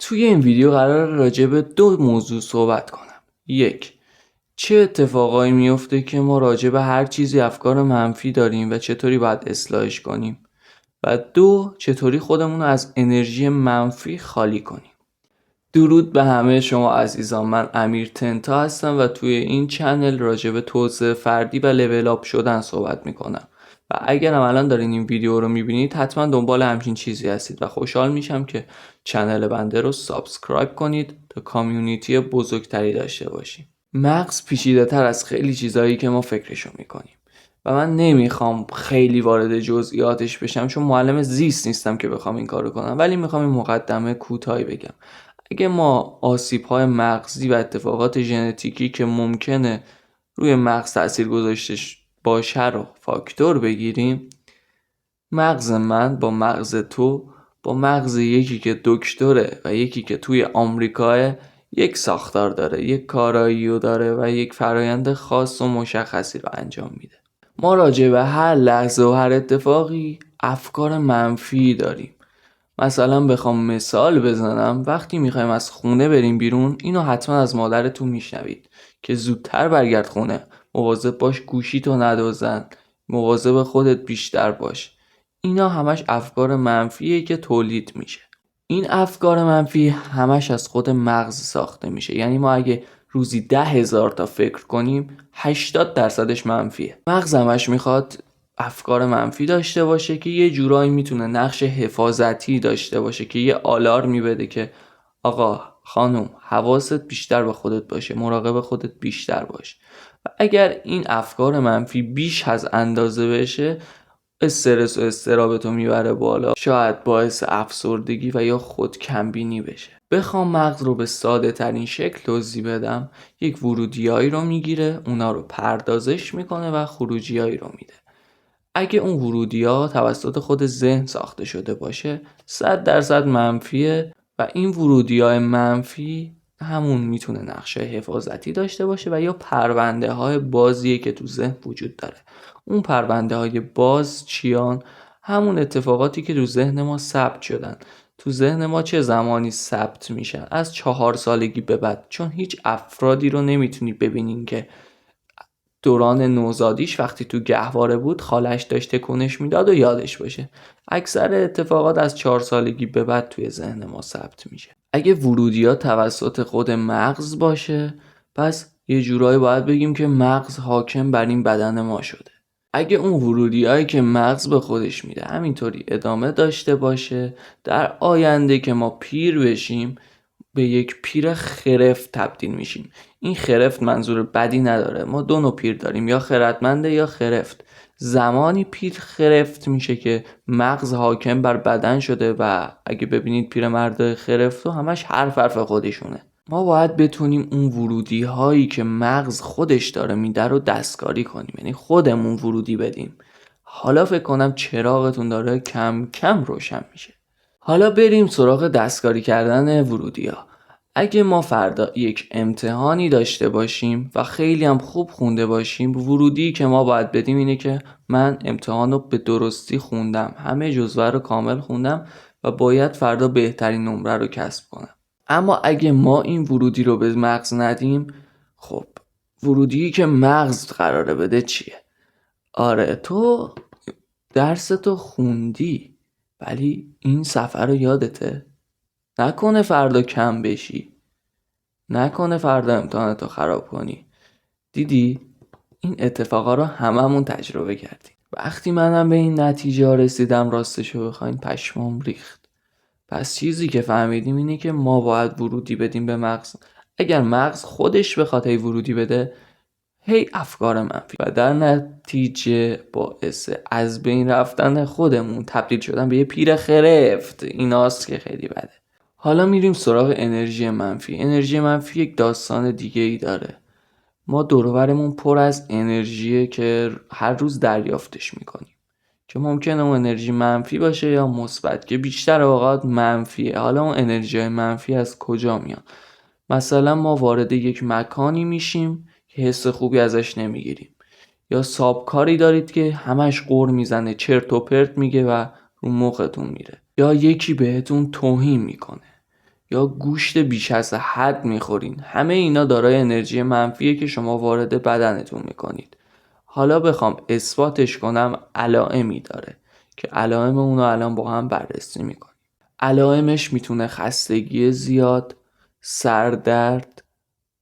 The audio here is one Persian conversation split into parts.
توی این ویدیو قرار راجع به دو موضوع صحبت کنم. یک، چه اتفاقایی میفته که ما راجع به هر چیزی افکار منفی داریم و چطوری باید اصلاحش کنیم. و دو، چطوری خودمون رو از انرژی منفی خالی کنیم. درود به همه شما عزیزان، من امیر تنتا هستم و توی این چنل راجع به توسعه فردی و لول آپ شدن صحبت میکنم. و اگر هم الان دارین این ویدیو رو میبینید حتما دنبال همچین چیزی هستید و خوشحال میشم که چنل بنده رو سابسکرایب کنید تا کامیونیتی بزرگتری داشته باشیم. مغز پیچیده تر از خیلی چیزایی که ما فکرشو میکنیم و من نمیخوام خیلی وارد جزئیاتش بشم چون معلم زیست نیستم که بخوام این کارو کنم، ولی میخوام این مقدمه کوتاهی بگم. اگه ما آسیب‌های مغزی و اتفاقات ژنتیکی که ممکنه روی مغز تأثیر گذاشته باشه رو فاکتور بگیریم، مغز من با مغز تو با مغز یکی که دکتره و یکی که توی آمریکاه یک ساختار داره، یک کارایی داره و یک فرایند خاص و مشخصی رو انجام میده. ما راجع به هر لحظه و هر اتفاقی افکار منفی داریم. مثلا بخوام مثال بزنم، وقتی میخوایم از خونه بریم بیرون اینو حتما از مادرتون میشنوید که زودتر برگرد خونه، مواظب باش گوشیتو ندوزن، مواظب خودت بیشتر باش. اینا همش افکار منفیه که تولید میشه. این افکار منفی همش از خود مغز ساخته میشه. یعنی ما اگه روزی 10,000 تا فکر کنیم 80% منفیه. مغز همش میخواد افکار منفی داشته باشه که یه جورایی میتونه نقش حفاظتی داشته باشه که یه آلارمی بده که آقا خانم حواست بیشتر به خودت باشه، مراقب خودت بیشتر باش. و اگر این افکار منفی بیش از اندازه بشه، استرس و اضطرابتو میبره بالا، شاید باعث افسردگی و یا خود کمبینی بشه. بخوام مغز رو به ساده ترین شکل توضیح بدم، یک ورودیایی رو میگیره، اونا رو پردازش میکنه و خروجیایی رو میده. اگه اون ورودی‌ها توسط خود ذهن ساخته شده باشه 100% منفیه و این ورودی‌های منفی همون میتونه نقشه حفاظتی داشته باشه و یا پرونده های بازیه که تو ذهن وجود داره. اون پرونده های باز چیان؟ همون اتفاقاتی که تو ذهن ما ثبت شدن. تو ذهن ما چه زمانی ثبت میشن؟ از 4 سالگی به بعد، چون هیچ افرادی رو نمیتونی ببینین که دوران نوزادیش وقتی تو گهواره بود خالش داشت تکونش میداد و یادش باشه. اکثر اتفاقات از 4 سالگی به بعد توی ذهن ما ثبت میشه. اگه ورودیات توسط خود مغز باشه، پس یه جورایی باید بگیم که مغز حاکم بر این بدن ما شده. اگه اون ورودیایی که مغز به خودش میده همینطوری ادامه داشته باشه، در آینده که ما پیر بشیم به یک پیر خرفت تبدیل میشیم. این خرفت منظور بدی نداره، ما دو نوع پیر داریم، یا خردمنده یا خرفت. زمانی پیر خرفت میشه که مغز حاکم بر بدن شده و اگه ببینید پیرمرد خرفت و همش حرف خودشونه. ما باید بتونیم اون ورودی هایی که مغز خودش داره میده رو دستکاری کنیم، یعنی خودمون ورودی بدیم. حالا فکر کنم چراغتون داره کم کم روشن میشه. حالا بریم سراغ دستکاری کردن ورودی‌ها. اگه ما فردا یک امتحانی داشته باشیم و خیلی هم خوب خونده باشیم، ورودی که ما باید بدیم اینه که من امتحان رو به درستی خوندم، همه جزوه رو کامل خوندم و باید فردا بهترین نمره رو کسب کنم. اما اگه ما این ورودی رو به مغز ندیم، خب ورودی که مغز قراره بده چیه؟ آره، تو درستو خوندی ولی این صفحه رو یادته؟ نکنه فردا کم بشی، نکنه فردا امتحانتو خراب کنی. دیدی؟ این اتفاقا رو هممون تجربه کردیم. وقتی منم به این نتیجه رسیدم، راستشو بخواین پشمام ریخت. پس چیزی که فهمیدیم اینه که ما باید ورودی بدیم به مغز. اگر مغز خودش بخواد هی ورودی بده، هی افکار منفی و در نتیجه باعث از بین رفتن خودمون، تبدیل شدن به یه پیر خرفت، ایناست که خیلی بده. حالا میریم سراغ انرژی منفی. انرژی منفی یک داستان دیگه ای داره. ما دور و برمون پر از انرژیه که هر روز دریافتش میکنیم که ممکنه اون انرژی منفی باشه یا مثبت، که بیشتر اوقات منفیه. حالا اون انرژی منفی از کجا میاد؟ مثلا ما وارد یک مکانی میشیم که حس خوبی ازش نمیگیریم، یا سابکاری دارید که همش غر میزنه، چرت و پرت میگه و رو مختون میره، یا یکی بهتون توهین میکنه، یا گوشت بیش از حد میخورین، همه اینا دارای انرژی منفیه که شما وارد بدنتون میکنید. حالا بخوام اثباتش کنم، علائمی داره که علائم اونو الان با هم بررسی میکنیم. علائمش میتونه خستگی زیاد، سردرد،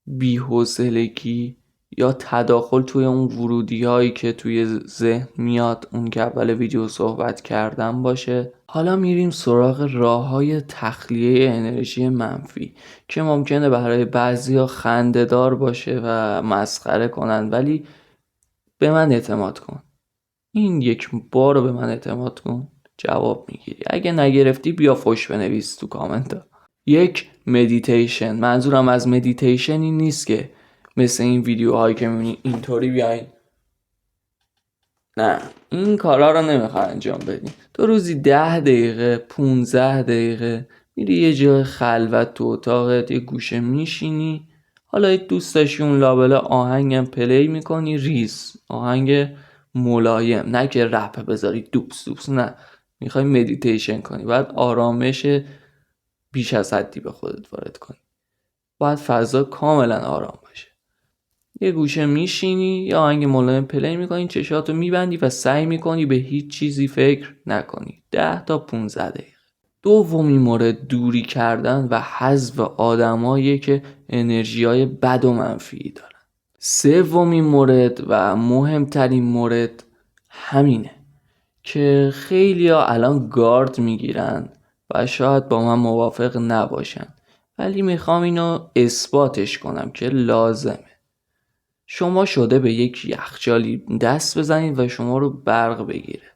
بی‌حوصلگی یا تداخل توی اون ورودی هایی که توی ذهن میاد، اون که اول ویدیو صحبت کردم باشه. حالا میریم سراغ راه های تخلیه انرژی منفی که ممکنه برای بعضیا خنده‌دار باشه و مسخره کنن، ولی به من اعتماد کن، این یک بار رو به من اعتماد کن جواب میگیری. اگه نگرفتی بیا فوش بنویس تو کامنت ها. یک، مدیتیشن. منظورم از مدیتیشن این نیست که مثل این ویدیوهایی که میبینی اینطوری بیاین، نه، این کارا رو نمیخوای انجام بدی. تو روزی 10 دقیقه 15 دقیقه میری یه جای خلوت تو اتاقت، یه گوشه میشینی، حالا یه دوست داشتی اون لابلا آهنگم پلی میکنی، ریز آهنگ ملایم، نه که رپ بذاری دوبس دوبس، نه، میخوای مدیتیشن کنی، باید آرامش بیش از حدی به خودت وارد کنی، باید فضا کاملا آرام باشه. یه گوشه میشینی یا آهنگ ملایم پلی میکنی، چشاتو میبندی و سعی میکنی به هیچ چیزی فکر نکنی. 10 تا 15 دقیقه. دومی مورد، دوری کردن و حذف آدمایی که انرژیای بد و منفی دارن. سومین مورد و مهمترین مورد همینه که خیلیا الان گارد میگیرن و شاید با من موافق نباشن، ولی میخوام اینو اثباتش کنم که لازمه. شما شده به یک یخچالی دست بزنید و شما رو برق بگیره.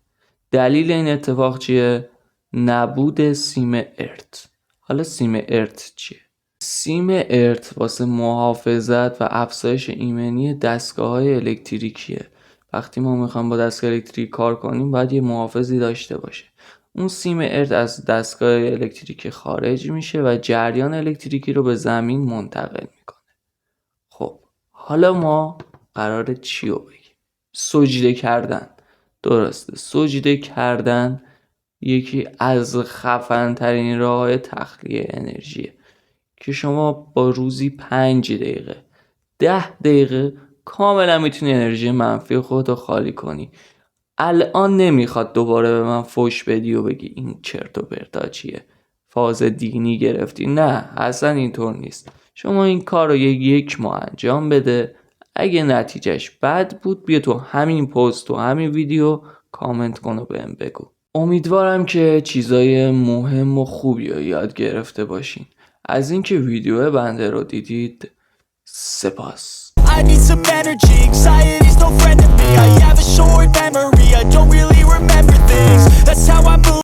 دلیل این اتفاق چیه؟ نبود سیم ارت. حالا سیم ارت چیه؟ سیم ارت واسه محافظت و افزایش ایمنی دستگاه‌های الکتریکیه. وقتی ما میخوایم با دستگاه الکتریک کار کنیم باید یه محافظی داشته باشه. اون سیم ارت از دستگاه الکتریکی خارج میشه و جریان الکتریکی رو به زمین منتقل میکنه. خب حالا ما قراره چی رو بگیم؟ سجده کردن. درسته، سجده کردن یکی از خفن ترین راه تخلیه انرژیه که شما با روزی 5 دقیقه 10 دقیقه کاملا میتونی انرژی منفی خودتو خالی کنی. الان نمیخواد دوباره به من فوش بدی و بگی این چرت و پرتا چیه، فاز دینی گرفتی. نه، اصلا اینطور نیست. شما این کار رو یک ماه انجام بده، اگه نتیجهش بد بود بیا تو همین پست و همین ویدیو کامنت کن و بهم بگو. امیدوارم که چیزای مهم و خوبی رو یاد گرفته باشین. از اینکه ویدیو بنده رو دیدید سپاس. I need some energy,